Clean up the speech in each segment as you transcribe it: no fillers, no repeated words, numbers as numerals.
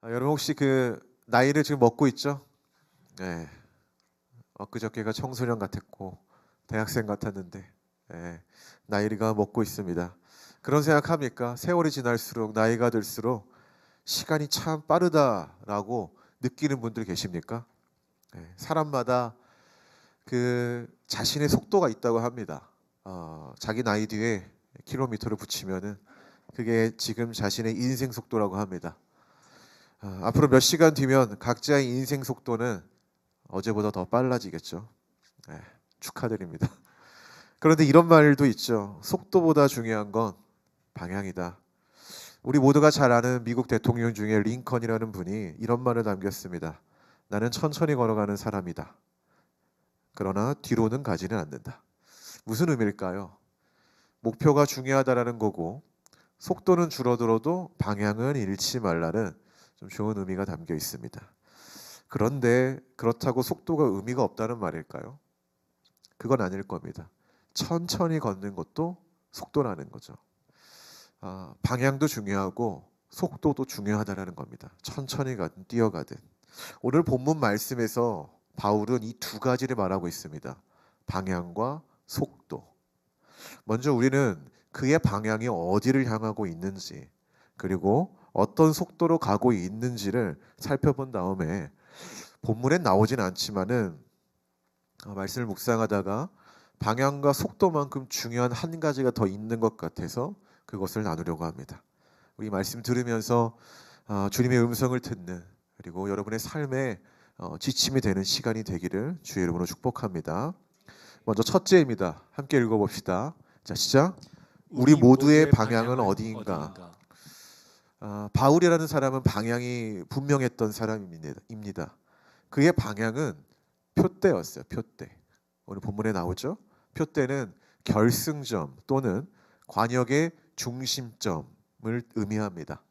여러분 혹시 그 나이를 지금 먹고 있죠? 네. 엊그저께가 청소년 같았고 대학생 같았는데 나이가 먹고 있습니다. 그런 생각합니까? 세월이 지날수록 나이가 들수록 시간이 참 빠르다라고 느끼는 분들 계십니까? 사람마다 그 자신의 속도가 있다고 합니다. 자기 나이 뒤에 킬로미터를 붙이면은 그게 지금 자신의 인생 속도라고 합니다. 앞으로 몇 시간 뒤면 각자의 인생 속도는 어제보다 더 빨라지겠죠. 축하드립니다. 그런데 이런 말도 있죠. 속도보다 중요한 건 방향이다. 우리 모두가 잘 아는 미국 대통령 중에 링컨이라는 분이 이런 말을 남겼습니다. 나는 천천히 걸어가는 사람이다. 그러나 뒤로는 가지는 않는다. 무슨 의미일까요? 목표가 중요하다라는 거고 속도는 줄어들어도 방향은 잃지 말라는 좀 좋은 의미가 담겨 있습니다. 그런데 그렇다고 속도가 의미가 없다는 말일까요? 그건 아닐 겁니다. 천천히 걷는 것도 속도라는 거죠. 방향도 중요하고 속도도 중요하다는 겁니다. 천천히 가든 뛰어가든. 오늘 본문 말씀에서 바울은 이 두 가지를 말하고 있습니다. 방향과 속도. 먼저 우리는 그의 방향이 어디를 향하고 있는지 그리고 어떤 속도로 가고 있는지를 살펴본 다음에 본문엔 나오진 않지만은 말씀을 묵상하다가 방향과 속도만큼 중요한 한 가지가 더 있는 것 같아서 그것을 나누려고 합니다. 우리 말씀 들으면서 주님의 음성을 듣는 그리고 여러분의 삶에 지침이 되는 시간이 되기를 주의 이름으로 축복합니다. 먼저 첫째입니다. 함께 읽어봅시다. 자, 시작. 우리 모두의 방향은 어디인가? 바울이라는 사람은 방향이 분명했던 사람입니다. 그의 방향은 표대였어요. 표대. 오늘 본문에 나오죠. 표대는 결승점 또는 관역의 중심점을 의미합니다.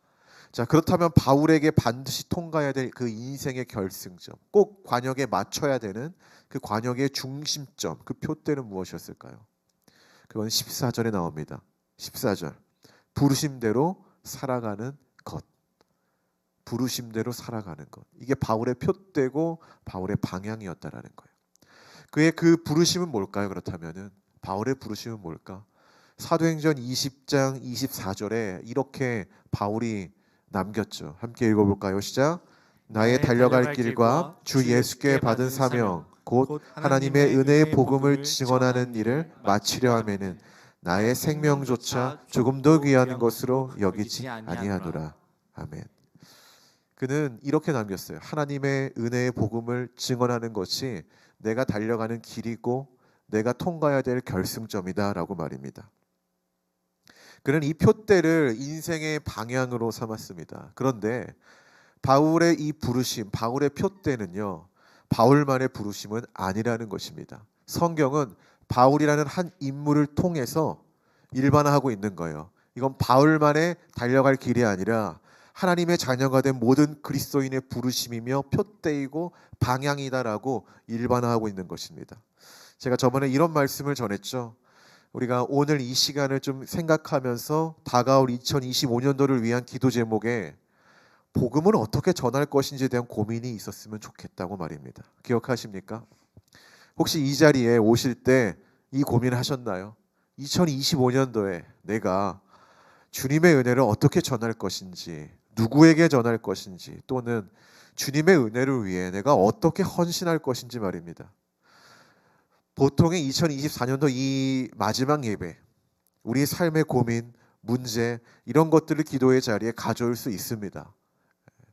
자, 그렇다면 바울에게 반드시 통과해야 될 그 인생의 결승점, 꼭 관역에 맞춰야 되는 그 관역의 중심점, 그 표대는 무엇이었을까요? 그건 14절에 나옵니다. 14절. 부르심대로 살아가는 것. 부르심대로 살아가는 것. 이게 바울의 표대고 바울의 방향이었다라는 거예요. 그의 그 부르심은 뭘까요? 그렇다면은 바울의 부르심은 뭘까? 사도행전 20장 24절에 이렇게 바울이 남겼죠. 함께 읽어볼까요? 시작. 나의 달려갈 길과 주 예수께 받은 사명 곧 하나님의 은혜의 복음을 증언하는 일을 마치려 하면은 나의 생명조차 조금 더 귀한 것으로 여기지 아니하노라. 아멘. 그는 이렇게 남겼어요. 하나님의 은혜의 복음을 증언하는 것이 내가 달려가는 길이고 내가 통과해야 될 결승점이다라고 말입니다. 그는 이 표대를 인생의 방향으로 삼았습니다. 그런데 바울의 이 부르심, 바울의 표대는요, 바울만의 부르심은 아니라는 것입니다. 성경은 바울이라는 한 인물을 통해서 일반화하고 있는 거예요. 이건 바울만의 달려갈 길이 아니라 하나님의 자녀가 된 모든 그리스도인의 부르심이며 표대이고 방향이다라고 일반화하고 있는 것입니다. 제가 저번에 이런 말씀을 전했죠. 우리가 오늘 이 시간을 좀 생각하면서 다가올 2025년도를 위한 기도 제목에 복음을 어떻게 전할 것인지에 대한 고민이 있었으면 좋겠다고 말입니다. 기억하십니까? 혹시 이 자리에 오실 때 이 고민을 하셨나요? 2025년도에 내가 주님의 은혜를 어떻게 전할 것인지, 누구에게 전할 것인지, 또는 주님의 은혜를 위해 내가 어떻게 헌신할 것인지 말입니다. 보통의 2024년도 이 마지막 예배, 우리의 삶의 고민, 문제 이런 것들을 기도의 자리에 가져올 수 있습니다.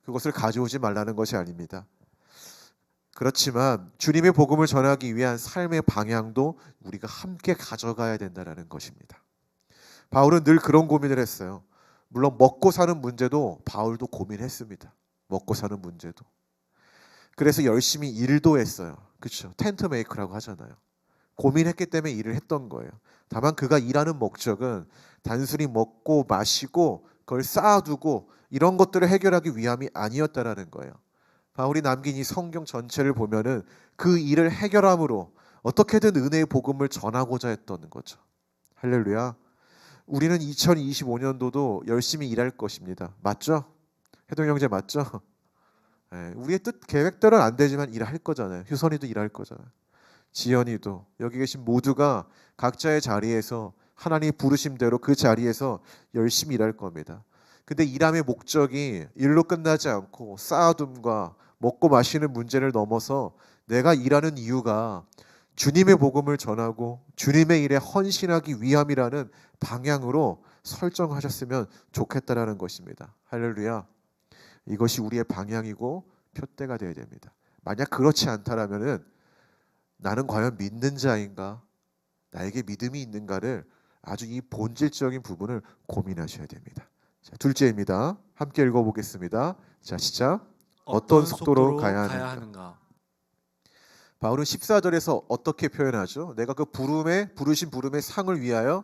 그것을 가져오지 말라는 것이 아닙니다. 그렇지만 주님의 복음을 전하기 위한 삶의 방향도 우리가 함께 가져가야 된다는 것입니다. 바울은 늘 그런 고민을 했어요. 물론 먹고 사는 문제도 바울도 고민했습니다. 먹고 사는 문제도. 그래서 열심히 일도 했어요. 그렇죠? 텐트 메이커라고 하잖아요. 고민했기 때문에 일을 했던 거예요. 다만 그가 일하는 목적은 단순히 먹고 마시고 그걸 쌓아두고 이런 것들을 해결하기 위함이 아니었다라는 거예요. 바울이 남긴 이 성경 전체를 보면은 그 일을 해결함으로 어떻게든 은혜의 복음을 전하고자 했던 거죠. 할렐루야. 우리는 2025년도도 열심히 일할 것입니다. 맞죠? 해동 형제 맞죠? 우리의 뜻 계획대로는 안 되지만 일할 거잖아요. 효선이도 일할 거잖아요. 지연이도, 여기 계신 모두가 각자의 자리에서 하나님이 부르심대로 그 자리에서 열심히 일할 겁니다. 근데 일함의 목적이 일로 끝나지 않고 쌓아둠과 먹고 마시는 문제를 넘어서 내가 일하는 이유가 주님의 복음을 전하고 주님의 일에 헌신하기 위함이라는 방향으로 설정하셨으면 좋겠다라는 것입니다. 할렐루야. 이것이 우리의 방향이고 표대가 되어야 됩니다. 만약 그렇지 않다라면은 나는 과연 믿는 자인가? 나에게 믿음이 있는가를 아주 이 본질적인 부분을 고민하셔야 됩니다. 자, 둘째입니다. 함께 읽어보겠습니다. 자, 시작. 어떤 속도로 가야 하는가? 바울은 14절에서 어떻게 표현하죠? 내가 그 부르신 부름의 상을 위하여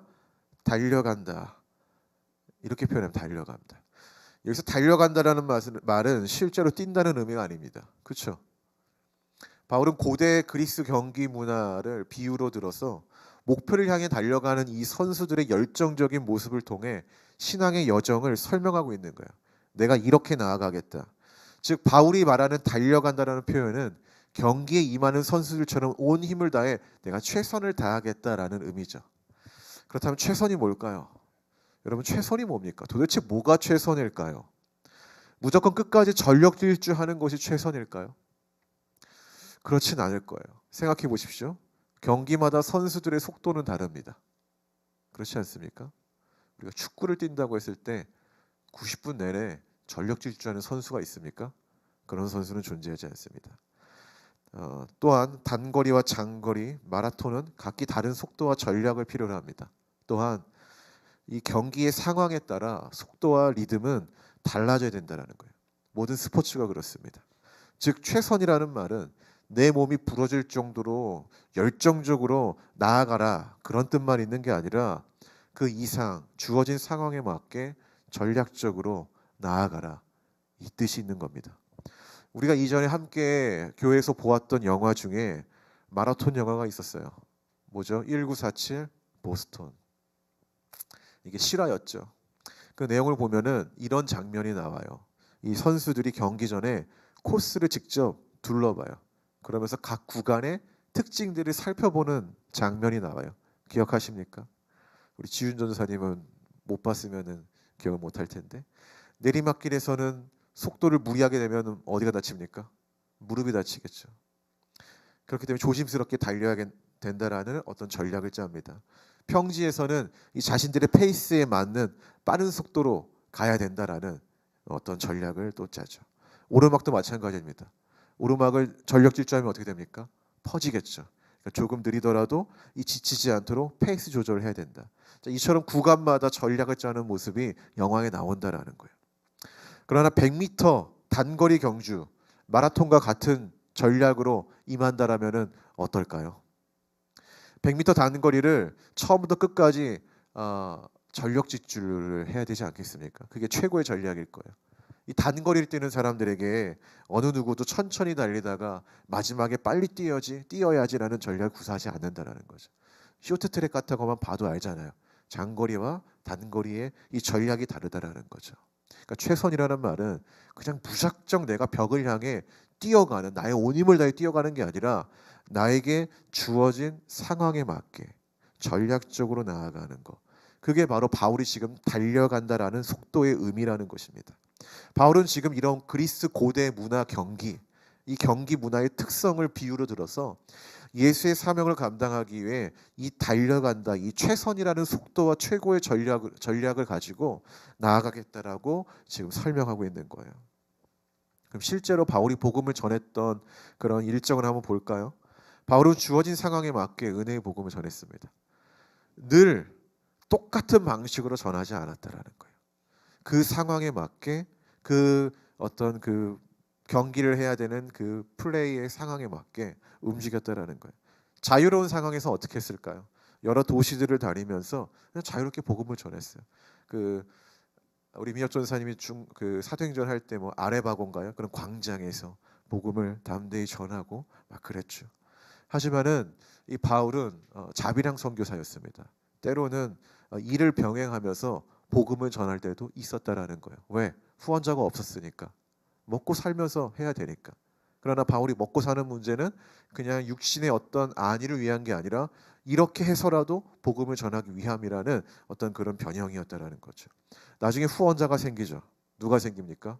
달려간다. 이렇게 표현하면 달려간다. 여기서 달려간다라는 말은 실제로 뛴다는 의미가 아닙니다. 그렇죠? 바울은 고대 그리스 경기 문화를 비유로 들어서 목표를 향해 달려가는 이 선수들의 열정적인 모습을 통해 신앙의 여정을 설명하고 있는 거예요. 내가 이렇게 나아가겠다. 즉 바울이 말하는 달려간다라는 표현은 경기에 임하는 선수들처럼 온 힘을 다해 내가 최선을 다하겠다라는 의미죠. 그렇다면 최선이 뭘까요? 여러분, 최선이 뭡니까? 도대체 뭐가 최선일까요? 무조건 끝까지 전력 질주하는 것이 최선일까요? 그렇진 않을 거예요. 생각해 보십시오. 경기마다 선수들의 속도는 다릅니다. 그렇지 않습니까? 우리가 축구를 뛴다고 했을 때 90분 내내 전력 질주하는 선수가 있습니까? 그런 선수는 존재하지 않습니다. 또한 단거리와 장거리, 마라톤은 각기 다른 속도와 전략을 필요로 합니다. 또한 이 경기의 상황에 따라 속도와 리듬은 달라져야 된다는 거예요. 모든 스포츠가 그렇습니다. 즉 최선이라는 말은 내 몸이 부러질 정도로 열정적으로 나아가라 그런 뜻만 있는 게 아니라 그 이상 주어진 상황에 맞게 전략적으로 나아가라 이 뜻이 있는 겁니다. 우리가 이전에 함께 교회에서 보았던 영화 중에 마라톤 영화가 있었어요. 뭐죠? 1947 보스턴. 이게 실화였죠. 그 내용을 보면은 이런 장면이 나와요. 이 선수들이 경기 전에 코스를 직접 둘러봐요. 그러면서 각 구간의 특징들을 살펴보는 장면이 나와요. 기억하십니까? 우리 지윤 전도사님은 못 봤으면은 기억을 못 할 텐데 내리막길에서는 속도를 무리하게 되면 어디가 다칩니까? 무릎이 다치겠죠. 그렇기 때문에 조심스럽게 달려야 된다라는 어떤 전략을 짭니다. 평지에서는 이 자신들의 페이스에 맞는 빠른 속도로 가야 된다라는 어떤 전략을 또 짜죠. 오르막도 마찬가지입니다. 오르막을 전력 질주하면 어떻게 됩니까? 퍼지겠죠. 그러니까 조금 느리더라도 이 지치지 않도록 페이스 조절을 해야 된다. 자, 이처럼 구간마다 전략을 짜는 모습이 영화에 나온다라는 거예요. 그러나 100m 단거리 경주, 마라톤과 같은 전략으로 임한다라면은 어떨까요? 100m 단거리를 처음부터 끝까지 전력 질주를 해야 되지 않겠습니까? 그게 최고의 전략일 거예요. 이 단거리를 뛰는 사람들에게 어느 누구도 천천히 달리다가 마지막에 빨리 뛰어야지라는 전략을 구사하지 않는다라는 거죠. 쇼트트랙 같은 것만 봐도 알잖아요. 장거리와 단거리의 이 전략이 다르다라는 거죠. 그러니까 최선이라는 말은 그냥 무작정 내가 벽을 향해 뛰어가는 나의 온 힘을 다해 뛰어가는 게 아니라 나에게 주어진 상황에 맞게 전략적으로 나아가는 것. 그게 바로 바울이 지금 달려간다라는 속도의 의미라는 것입니다. 바울은 지금 이런 그리스 고대 문화 경기, 이 경기 문화의 특성을 비유로 들어서 예수의 사명을 감당하기 위해 이 달려간다, 이 최선이라는 속도와 최고의 전략을 가지고 나아가겠다라고 지금 설명하고 있는 거예요. 그럼 실제로 바울이 복음을 전했던 그런 일정을 한번 볼까요? 바울은 주어진 상황에 맞게 은혜의 복음을 전했습니다. 늘 똑같은 방식으로 전하지 않았다라는 거예요. 그 상황에 맞게 그 어떤 그 경기를 해야 되는 그 플레이의 상황에 맞게 움직였다라는 거예요. 자유로운 상황에서 어떻게 했을까요? 여러 도시들을 다니면서 그냥 자유롭게 복음을 전했어요. 우리 미혁 전사님이 그 사도행전 할 때 뭐 아레바고인가요? 그런 광장에서 복음을 담대히 전하고 막 그랬죠. 하지만은 이 바울은 자비랑 선교사였습니다. 때로는 일을 병행하면서 복음을 전할 때도 있었다라는 거예요. 왜? 후원자가 없었으니까. 먹고 살면서 해야 되니까. 그러나 바울이 먹고 사는 문제는 그냥 육신의 어떤 안위를 위한 게 아니라 이렇게 해서라도 복음을 전하기 위함이라는 어떤 그런 변형이었다라는 거죠. 나중에 후원자가 생기죠. 누가 생깁니까?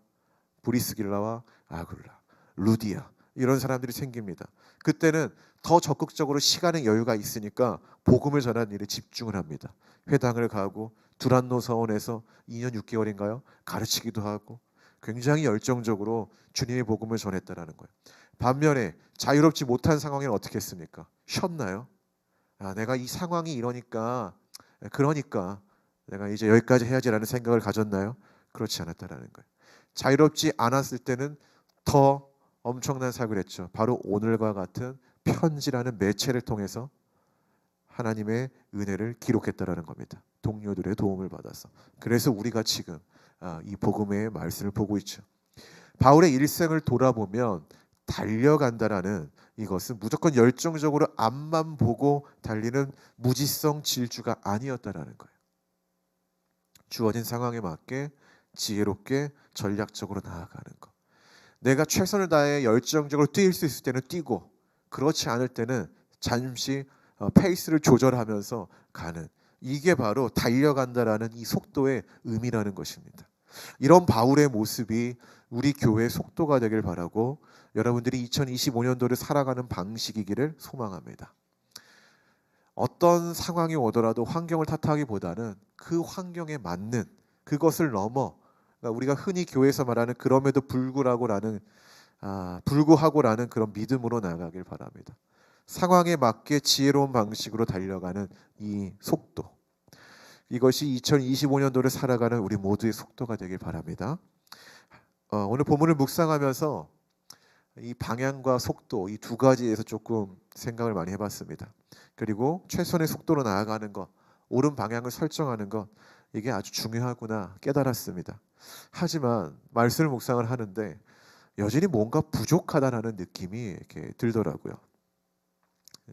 브리스길라와 아굴라, 루디아 이런 사람들이 생깁니다. 그때는 더 적극적으로 시간의 여유가 있으니까 복음을 전하는 일에 집중을 합니다. 회당을 가고 두란노 서원에서 2년 6개월인가요? 가르치기도 하고 굉장히 열정적으로 주님의 복음을 전했다라는 거예요. 반면에 자유롭지 못한 상황에는 어떻게 했습니까? 쉬었나요? 내가 이 상황이 이러니까 그러니까 내가 이제 여기까지 해야지라는 생각을 가졌나요? 그렇지 않았다라는 거예요. 자유롭지 않았을 때는 더 엄청난 사역을 했죠. 바로 오늘과 같은 편지라는 매체를 통해서 하나님의 은혜를 기록했다라는 겁니다. 동료들의 도움을 받아서. 그래서 우리가 지금 이 복음의 말씀을 보고 있죠. 바울의 일생을 돌아보면 달려간다라는 이것은 무조건 열정적으로 앞만 보고 달리는 무지성 질주가 아니었다라는 거예요. 주어진 상황에 맞게 지혜롭게 전략적으로 나아가는 것. 내가 최선을 다해 열정적으로 뛸 수 있을 때는 뛰고 그렇지 않을 때는 잠시 페이스를 조절하면서 가는, 이게 바로 달려간다라는 이 속도의 의미라는 것입니다. 이런 바울의 모습이 우리 교회의 속도가 되길 바라고 여러분들이 2025년도를 살아가는 방식이기를 소망합니다. 어떤 상황이 오더라도 환경을 탓하기보다는 그 환경에 맞는 그것을 넘어, 그러니까 우리가 흔히 교회에서 말하는 그럼에도 불구하고라는 그런 믿음으로 나가길 바랍니다. 상황에 맞게 지혜로운 방식으로 달려가는 이 속도, 이것이 2025년도를 살아가는 우리 모두의 속도가 되길 바랍니다. 오늘 본문을 묵상하면서 이 방향과 속도, 이 두 가지에서 조금 생각을 많이 해봤습니다. 그리고 최선의 속도로 나아가는 것, 옳은 방향을 설정하는 것, 이게 아주 중요하구나 깨달았습니다. 하지만 말씀을 묵상을 하는데 여전히 뭔가 부족하다는 느낌이 이렇게 들더라고요.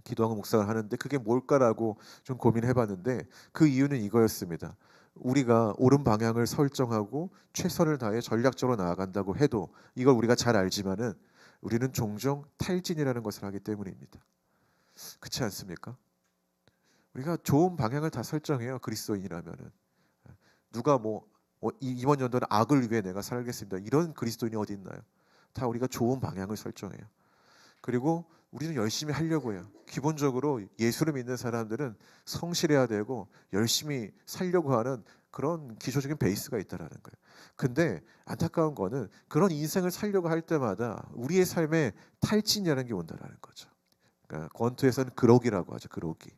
기도하고 묵상을 하는데 그게 뭘까라고 좀 고민해봤는데 그 이유는 이거였습니다. 우리가 옳은 방향을 설정하고 최선을 다해 전략적으로 나아간다고 해도 이걸 우리가 잘 알지만은 우리는 종종 탈진이라는 것을 하기 때문입니다. 그렇지 않습니까? 우리가 좋은 방향을 다 설정해요. 그리스도인이라면은. 누가 이번 연도는 악을 위해 내가 살겠습니다, 이런 그리스도인이 어디 있나요? 다 우리가 좋은 방향을 설정해요. 그리고 우리는 열심히 하려고 해요. 기본적으로 예수를 믿는 사람들은 성실해야 되고 열심히 살려고 하는 그런 기초적인 베이스가 있다라는 거예요. 근데 안타까운 거는 그런 인생을 살려고 할 때마다 우리의 삶에 탈진이라는 게 온다라는 거죠. 그러니까 권투에서는 그러기라고 하죠. 그러기.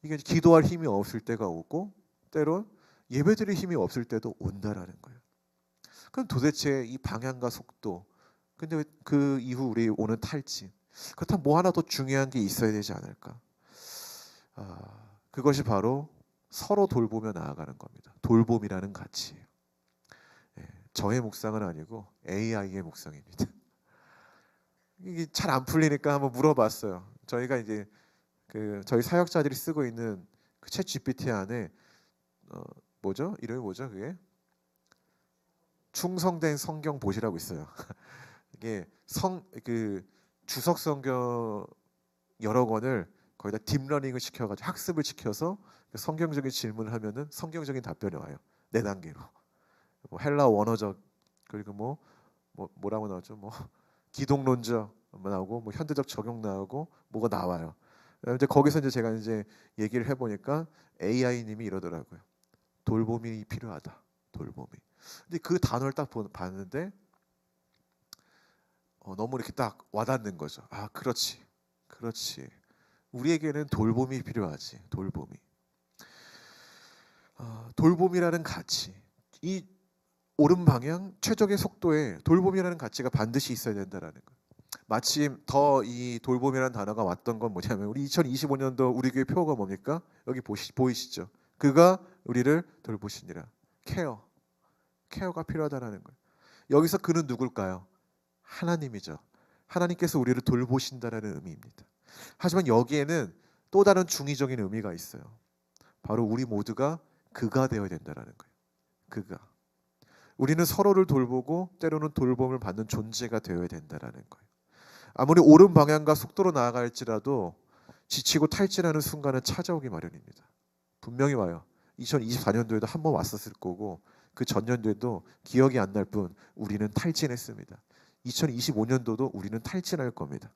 이게 기도할 힘이 없을 때가 오고 때론 예배드릴 힘이 없을 때도 온다라는 거예요. 그럼 도대체 이 방향과 속도, 근데 왜 그 이후 우리 오는 탈진, 그렇다면 뭐 하나 더 중요한 게 있어야 되지 않을까? 그것이 바로 서로 돌보며 나아가는 겁니다. 돌봄이라는 가치예요. 저의 묵상은 아니고 AI의 묵상입니다. 이게 잘 안 풀리니까 한번 물어봤어요. 저희가 이제 저희 사역자들이 쓰고 있는 그 챗 GPT 안에 뭐죠? 이름이 뭐죠? 그게 충성된 성경 보시라고 있어요. 이게 주석 성경 여러 권을 거기다 딥러닝을 시켜가지고 학습을 시켜서 성경적인 질문을 하면은 성경적인 답변이 와요. 4단계로. 헬라 원어적, 그리고 뭐라고 나오죠? 기독론적 나오고 현대적 적용 나오고 뭐가 나와요. 근데 거기서 이제 제가 이제 얘기를 해보니까 AI님이 이러더라고요. 돌봄이 필요하다. 돌봄이. 근데 그 단어를 딱 봤는데 너무 이렇게 딱 와닿는 거죠. 그렇지. 우리에게는 돌봄이 필요하지. 돌봄이라는 가치, 이 옳은 방향, 최적의 속도에 돌봄이라는 가치가 반드시 있어야 된다라는 거예요. 마침 더 이 돌봄이라는 단어가 왔던 건 뭐냐면 우리 2025년도 우리 교회 표어가 뭡니까? 여기 보이시죠? 그가 우리를 돌보시니라. 케어가 필요하다는 거예요. 여기서 그는 누굴까요? 하나님이죠. 하나님께서 우리를 돌보신다라는 의미입니다. 하지만 여기에는 또 다른 중의적인 의미가 있어요. 바로 우리 모두가 그가 되어야 된다라는 거예요. 그가. 우리는 서로를 돌보고 때로는 돌봄을 받는 존재가 되어야 된다라는 거예요. 아무리 옳은 방향과 속도로 나아갈지라도 지치고 탈진하는 순간은 찾아오기 마련입니다. 분명히 와요. 2024년도에도 한 번 왔었을 거고 그 전년도에도 기억이 안 날 뿐 우리는 탈진했습니다. 2025년도도 우리는 탈진할 겁니다.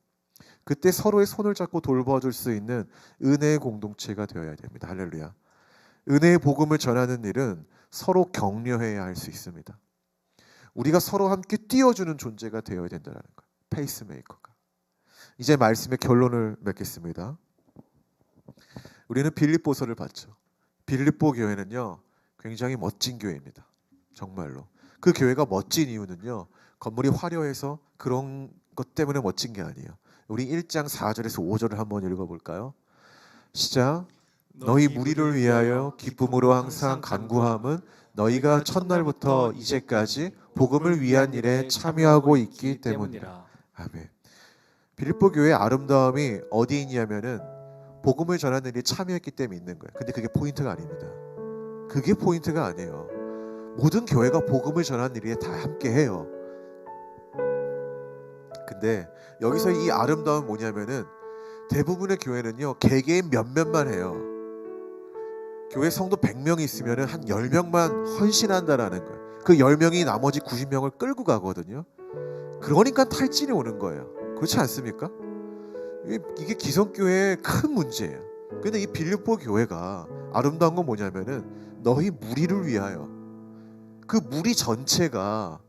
그때 서로의 손을 잡고 돌봐줄 수 있는 은혜의 공동체가 되어야 됩니다. 할렐루야. 은혜의 복음을 전하는 일은 서로 격려해야 할 수 있습니다. 우리가 서로 함께 띄워주는 존재가 되어야 된다는 거예요. 페이스메이커가. 이제 말씀의 결론을 맺겠습니다. 우리는 빌립보서를 봤죠. 빌립보 교회는요, 굉장히 멋진 교회입니다. 정말로. 그 교회가 멋진 이유는요, 건물이 화려해서 그런 것 때문에 멋진 게 아니에요. 우리 1장 4절에서 5절을 한번 읽어볼까요? 시작. 너희 무리를 위하여 기쁨으로 항상 간구함은 너희가 첫날부터 이제까지 복음을 위한 일에 참여하고 있기 때문이라. 아멘. 빌립보 교회의 아름다움이 어디 있냐면은 복음을 전하는 일에 참여했기 때문에 있는 거예요. 근데 그게 포인트가 아닙니다. 그게 포인트가 아니에요. 모든 교회가 복음을 전하는 일에 다 함께 해요. 근데 여기서 이 아름다움은 뭐냐면은 대부분의 교회는요, 개개인 몇몇만 해요. 교회 성도 100명이 있으면은 한 10명만 헌신한다라는 거예요. 그 10명이 나머지 90명을 끌고 가거든요. 그러니까 탈진이 오는 거예요. 그렇지 않습니까? 이게 기성교회의 큰 문제예요. 근데 이 빌립보 교회가 아름다운 건 뭐냐면은 너희 무리를 위하여, 그 무리 전체가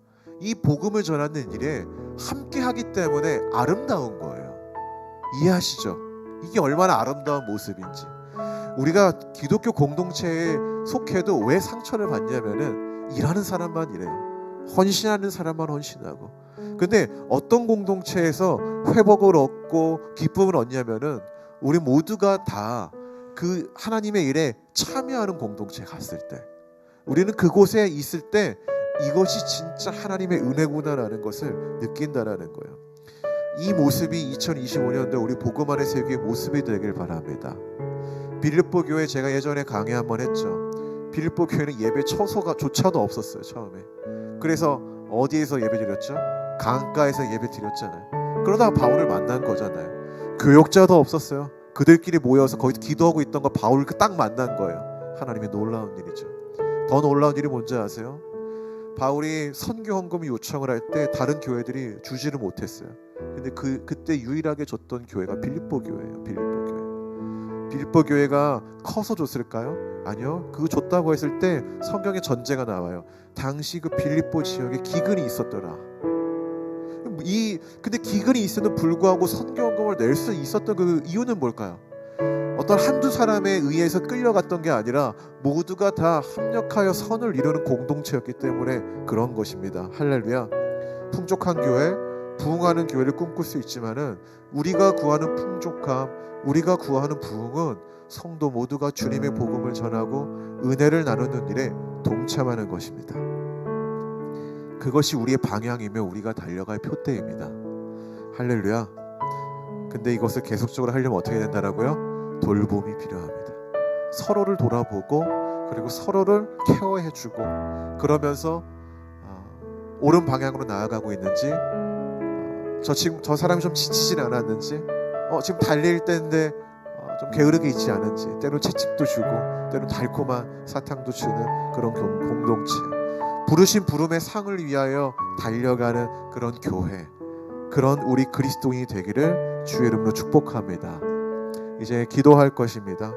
이 복음을 전하는 일에 함께 하기 때문에 아름다운 거예요. 이해하시죠? 이게 얼마나 아름다운 모습인지. 우리가 기독교 공동체에 속해도 왜 상처를 받냐면은 일하는 사람만 일해요. 헌신하는 사람만 헌신하고. 근데 어떤 공동체에서 회복을 얻고 기쁨을 얻냐면은 우리 모두가 다 그 하나님의 일에 참여하는 공동체에 갔을 때, 우리는 그곳에 있을 때 이것이 진짜 하나님의 은혜구나라는 것을 느낀다라는 거예요. 이 모습이 2025년도 우리 복음 안의 세계의 모습이 되길 바랍니다. 빌립보 교회 제가 예전에 강의 한번 했죠. 빌립보 교회는 예배 처소가 조차도 없었어요. 처음에. 그래서 어디에서 예배 드렸죠? 강가에서 예배 드렸잖아요. 그러다가 바울을 만난 거잖아요. 교역자도 없었어요. 그들끼리 모여서 거기서 기도하고 있던 거 바울을 딱 만난 거예요. 하나님의 놀라운 일이죠. 더 놀라운 일이 뭔지 아세요? 바울이 선교 헌금 요청을 할 때 다른 교회들이 주지를 못했어요. 근데 그때 유일하게 줬던 교회가 빌립보 교회예요. 빌립보 교회. 빌립보 교회가 커서 줬을까요? 아니요. 그거 줬다고 했을 때 성경에 전제가 나와요. 당시 그 빌립보 지역에 기근이 있었더라. 근데 기근이 있어도 불구하고 선교헌금을 낼 수 있었던 그 이유는 뭘까요? 어떤 한두 사람에 의해서 끌려갔던 게 아니라 모두가 다 합력하여 선을 이루는 공동체였기 때문에 그런 것입니다. 할렐루야. 풍족한 교회, 부흥하는 교회를 꿈꿀 수 있지만은 우리가 구하는 풍족함, 우리가 구하는 부흥은 성도 모두가 주님의 복음을 전하고 은혜를 나누는 일에 동참하는 것입니다. 그것이 우리의 방향이며 우리가 달려갈 표대입니다. 할렐루야. 근데 이것을 계속적으로 하려면 어떻게 된다라고요? 돌봄이 필요합니다. 서로를 돌아보고 그리고 서로를 케어해주고 그러면서 옳은 방향으로 나아가고 있는지, 저 사람이 좀 지치진 않았는지, 지금 달릴 때인데 좀 게으르게 있지 않은지, 때로 채찍도 주고 때로 달콤한 사탕도 주는 그런 공동체, 부르신 부름의 상을 위하여 달려가는 그런 교회, 그런 우리 그리스도인이 되기를 주의 이름으로 축복합니다. 이제 기도할 것입니다.